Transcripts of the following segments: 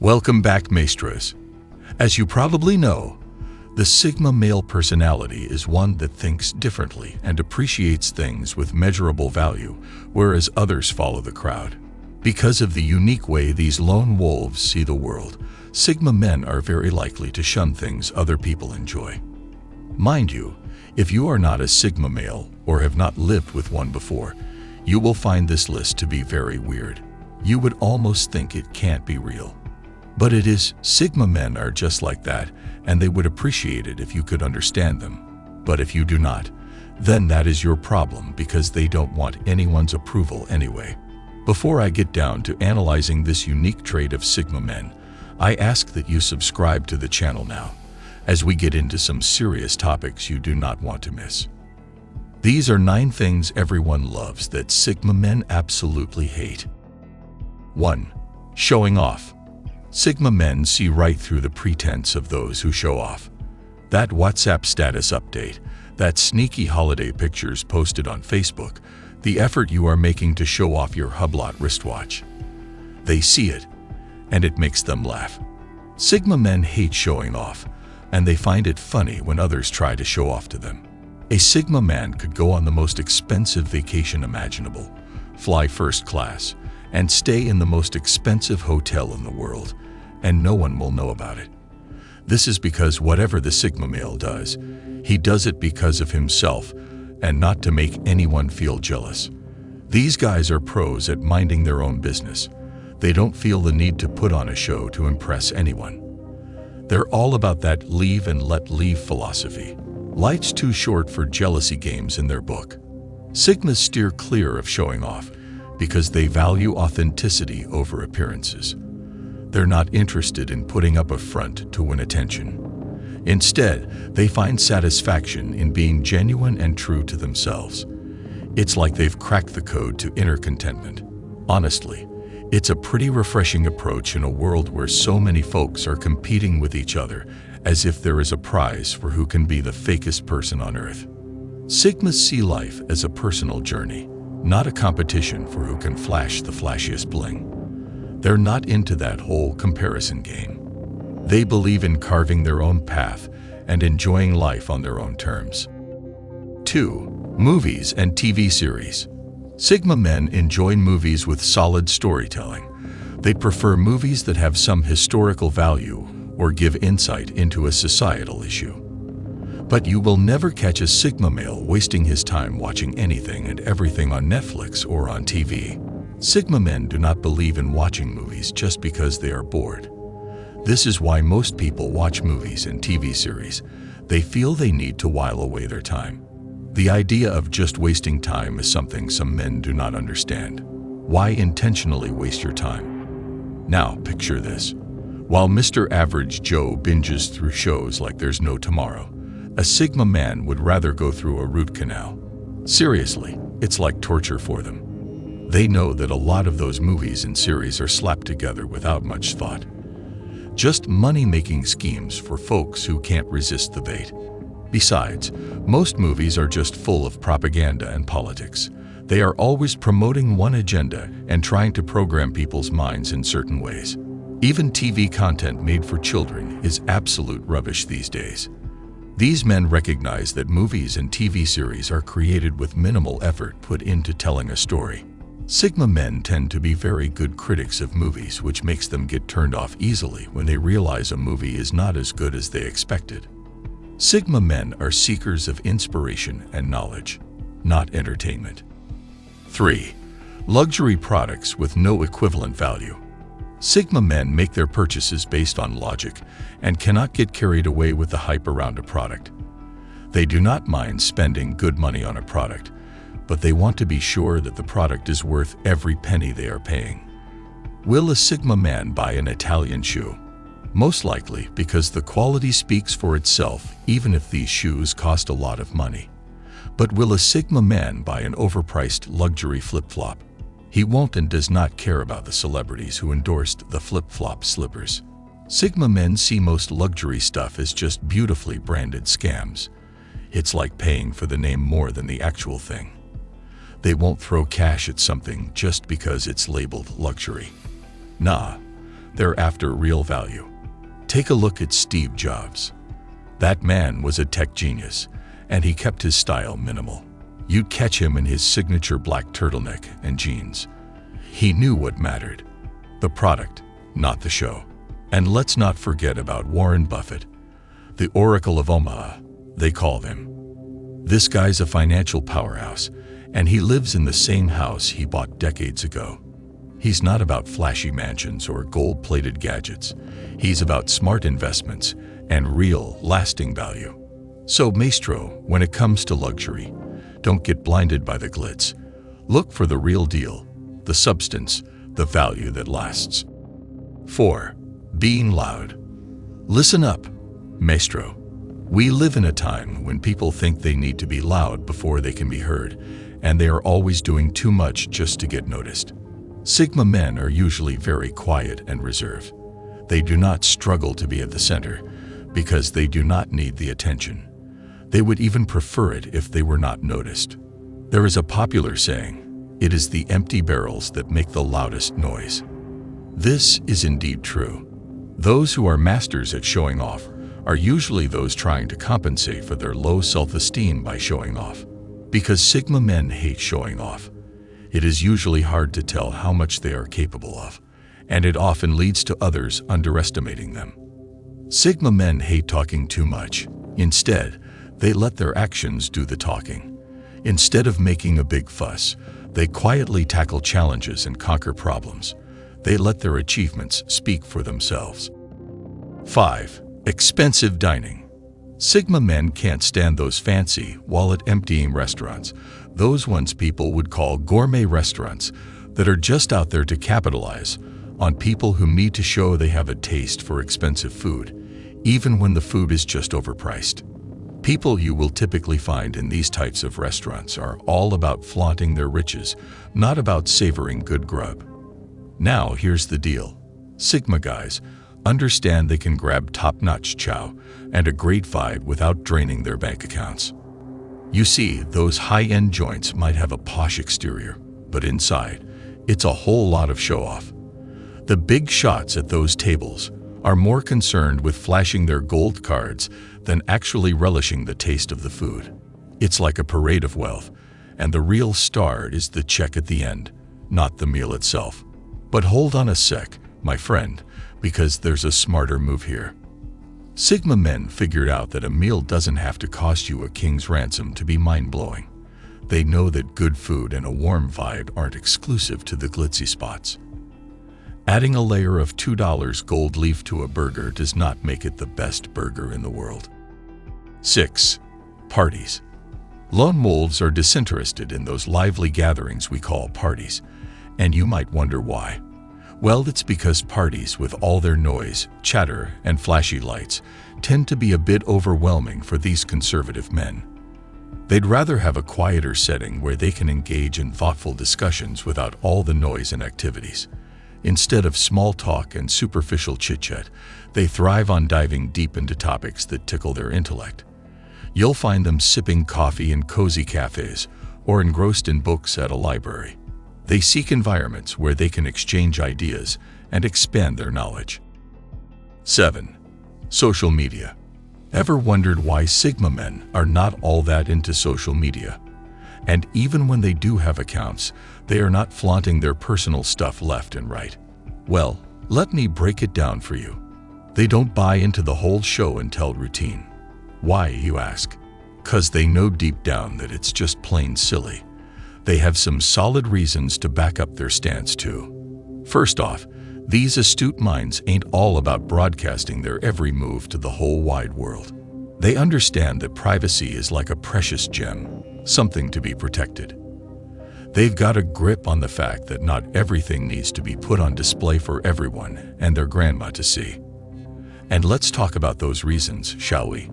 Welcome back, Mestros. As you probably know, the Sigma male personality is one that thinks differently and appreciates things with measurable value, whereas others follow the crowd. Because of the unique way these lone wolves see the world, Sigma men are very likely to shun things other people enjoy. Mind you, if you are not a Sigma male or have not lived with one before, you will find this list to be very weird. You would almost think it can't be real. But it is. Sigma men are just like that, and they would appreciate it if you could understand them. But if you do not, then that is your problem, because they don't want anyone's approval anyway. Before I get down to analyzing this unique trait of Sigma men, I ask that you subscribe to the channel now, as we get into some serious topics you do not want to miss. These are 9 things everyone loves that Sigma men absolutely hate. 1. Showing off. Sigma men see right through the pretense of those who show off. That WhatsApp status update, that sneaky holiday pictures posted on Facebook, the effort you are making to show off your Hublot wristwatch. They see it, and it makes them laugh. Sigma men hate showing off, and they find it funny when others try to show off to them. A Sigma man could go on the most expensive vacation imaginable, fly first class, and stay in the most expensive hotel in the world, and no one will know about it. This is because whatever the Sigma male does, he does it because of himself and not to make anyone feel jealous. These guys are pros at minding their own business. They don't feel the need to put on a show to impress anyone. They're all about that leave and let leave philosophy. Life's too short for jealousy games in their book. Sigmas steer clear of showing off because they value authenticity over appearances. They're not interested in putting up a front to win attention. Instead, they find satisfaction in being genuine and true to themselves. It's like they've cracked the code to inner contentment. Honestly, it's a pretty refreshing approach in a world where so many folks are competing with each other as if there is a prize for who can be the fakest person on earth. Sigmas see life as a personal journey, not a competition for who can flash the flashiest bling. They're not into that whole comparison game. They believe in carving their own path and enjoying life on their own terms. 2. Movies and TV series. Sigma men enjoy movies with solid storytelling. They prefer movies that have some historical value or give insight into a societal issue. But you will never catch a Sigma male wasting his time watching anything and everything on Netflix or on TV. Sigma men do not believe in watching movies just because they are bored. This is why most people watch movies and TV series. They feel they need to while away their time. The idea of just wasting time is something some men do not understand. Why intentionally waste your time? Now, picture this. While Mr. Average Joe binges through shows like there's no tomorrow, a Sigma man would rather go through a root canal. Seriously, it's like torture for them. They know that a lot of those movies and series are slapped together without much thought. Just money-making schemes for folks who can't resist the bait. Besides, most movies are just full of propaganda and politics. They are always promoting one agenda and trying to program people's minds in certain ways. Even TV content made for children is absolute rubbish these days. These men recognize that movies and TV series are created with minimal effort put into telling a story. Sigma men tend to be very good critics of movies, which makes them get turned off easily when they realize a movie is not as good as they expected. Sigma men are seekers of inspiration and knowledge, not entertainment. 3. Luxury products with no equivalent value. Sigma men make their purchases based on logic and cannot get carried away with the hype around a product. They do not mind spending good money on a product, but they want to be sure that the product is worth every penny they are paying. Will a Sigma man buy an Italian shoe? Most likely because the quality speaks for itself, even if these shoes cost a lot of money. But will a Sigma man buy an overpriced luxury flip-flop? He won't and does not care about the celebrities who endorsed the flip-flop slippers. Sigma men see most luxury stuff as just beautifully branded scams. It's like paying for the name more than the actual thing. They won't throw cash at something just because it's labeled luxury. Nah, they're after real value. Take a look at Steve Jobs. That man was a tech genius, and he kept his style minimal. You'd catch him in his signature black turtleneck and jeans. He knew what mattered: the product, not the show. And let's not forget about Warren Buffett, the Oracle of Omaha, they call him. This guy's a financial powerhouse, and he lives in the same house he bought decades ago. He's not about flashy mansions or gold-plated gadgets. He's about smart investments and real, lasting value. So, Maestro, when it comes to luxury, don't get blinded by the glitz. Look for the real deal, the substance, the value that lasts. 4. Being loud. Listen up, Maestro. We live in a time when people think they need to be loud before they can be heard, and they are always doing too much just to get noticed. Sigma men are usually very quiet and reserved. They do not struggle to be at the center because they do not need the attention. They would even prefer it if they were not noticed. There is a popular saying, "It is the empty barrels that make the loudest noise." This is indeed true. Those who are masters at showing off are usually those trying to compensate for their low self-esteem by showing off. Because Sigma men hate showing off, it is usually hard to tell how much they are capable of, and it often leads to others underestimating them. Sigma men hate talking too much. Instead, they let their actions do the talking. Instead of making a big fuss, they quietly tackle challenges and conquer problems. They let their achievements speak for themselves. 5. Expensive dining. Sigma men can't stand those fancy, wallet-emptying restaurants, those ones people would call gourmet restaurants that are just out there to capitalize on people who need to show they have a taste for expensive food, even when the food is just overpriced. People you will typically find in these types of restaurants are all about flaunting their riches, not about savoring good grub. Now, here's the deal. Sigma guys understand they can grab top-notch chow and a great vibe without draining their bank accounts. You see, those high-end joints might have a posh exterior, but inside, it's a whole lot of show-off. The big shots at those tables are more concerned with flashing their gold cards than actually relishing the taste of the food. It's like a parade of wealth, and the real star is the check at the end, not the meal itself. But hold on a sec, my friend, because there's a smarter move here. Sigma men figured out that a meal doesn't have to cost you a king's ransom to be mind-blowing. They know that good food and a warm vibe aren't exclusive to the glitzy spots. Adding a layer of $2 gold leaf to a burger does not make it the best burger in the world. 6. Parties. Lone wolves are disinterested in those lively gatherings we call parties, and you might wonder why. Well, it's because parties, with all their noise, chatter, and flashy lights, tend to be a bit overwhelming for these conservative men. They'd rather have a quieter setting where they can engage in thoughtful discussions without all the noise and activities. Instead of small talk and superficial chit-chat, they thrive on diving deep into topics that tickle their intellect. You'll find them sipping coffee in cozy cafes or engrossed in books at a library. They seek environments where they can exchange ideas and expand their knowledge. 7. Social media. Ever wondered why Sigma men are not all that into social media? And even when they do have accounts, they are not flaunting their personal stuff left and right. Well, let me break it down for you. They don't buy into the whole show and tell routine. Why, you ask? 'Cause they know deep down that it's just plain silly. They have some solid reasons to back up their stance too. First off, these astute minds ain't all about broadcasting their every move to the whole wide world. They understand that privacy is like a precious gem, something to be protected. They've got a grip on the fact that not everything needs to be put on display for everyone and their grandma to see. And let's talk about those reasons, shall we?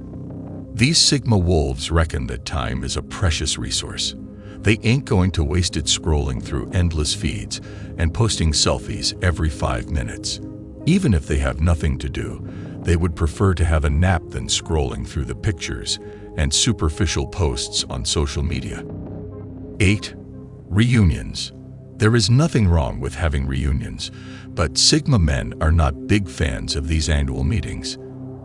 These Sigma wolves reckon that time is a precious resource. They ain't going to waste it scrolling through endless feeds and posting selfies every 5 minutes. Even if they have nothing to do, they would prefer to have a nap than scrolling through the pictures and superficial posts on social media. 8. Reunions. There is nothing wrong with having reunions, but Sigma men are not big fans of these annual meetings.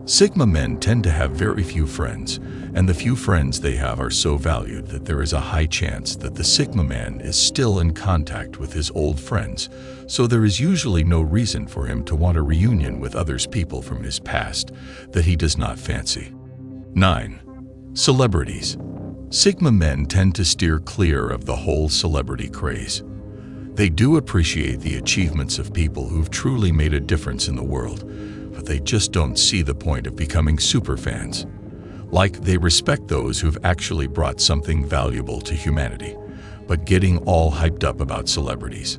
Sigma men tend to have very few friends, and the few friends they have are so valued that there is a high chance that the Sigma man is still in contact with his old friends, so there is usually no reason for him to want a reunion with others people from his past that he does not fancy. 9. Celebrities. Sigma men tend to steer clear of the whole celebrity craze. They do appreciate the achievements of people who've truly made a difference in the world, but they just don't see the point of becoming superfans. Like, they respect those who've actually brought something valuable to humanity, but getting all hyped up about celebrities.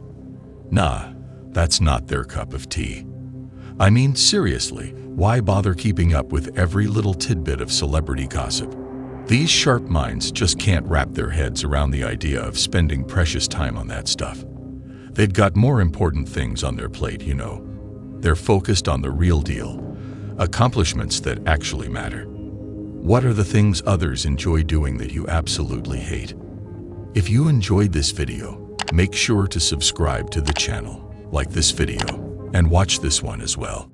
Nah, that's not their cup of tea. I mean, seriously, why bother keeping up with every little tidbit of celebrity gossip? These sharp minds just can't wrap their heads around the idea of spending precious time on that stuff. They've got more important things on their plate, you know. They're focused on the real deal, accomplishments that actually matter. What are the things others enjoy doing that you absolutely hate? If you enjoyed this video, make sure to subscribe to the channel, like this video, and watch this one as well.